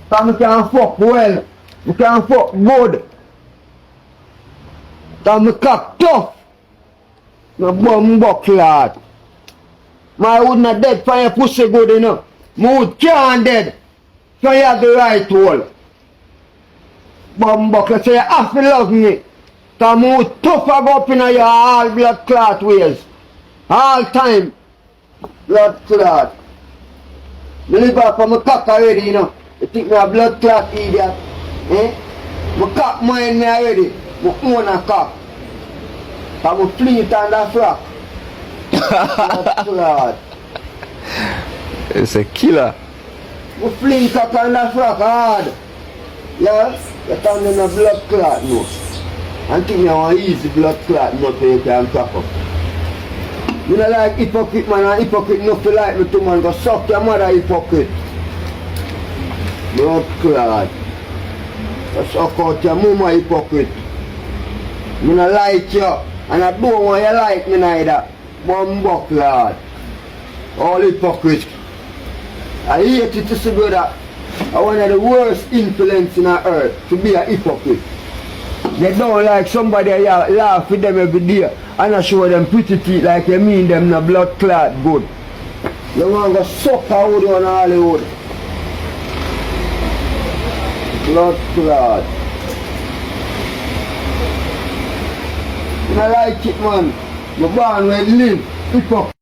Cause me can fuck well. Me can fuck good. Cause me cock tough. Me bumbo clot. My would not dead for your pussy good enough. Me would can't dead. So you have the right hole. Bumbo clot, so you have to love me. Cause me would tougher go up in your all blood clot ways. All time. Blood clot. Me live off of my cock already, you know. You think me a blood clot idiot? Eh? My cock mind me already. My own a cock. Cause me fling it on the frock. Blood clot. It's a killer. Me fling cock on the frock hard. Yeah? You turn in a blood clot no. And think me a one easy blood clot no so you can cock up. Me not like hypocrite man, and hypocrite no feel like me too man. Go suck your mother hypocrite. Blood clot. Go suck out your mama hypocrite. Me not like you, and I don't want you like me neither. Bumbo clot. All hypocrite. I hate it to see brother. I one of the worst influence in the earth to be a hypocrite. They don't like somebody laugh with them every day and I show them pretty teeth like you mean them no blood clot good. You want to suck out on Hollywood. Blood clot. I like it man. My born where live.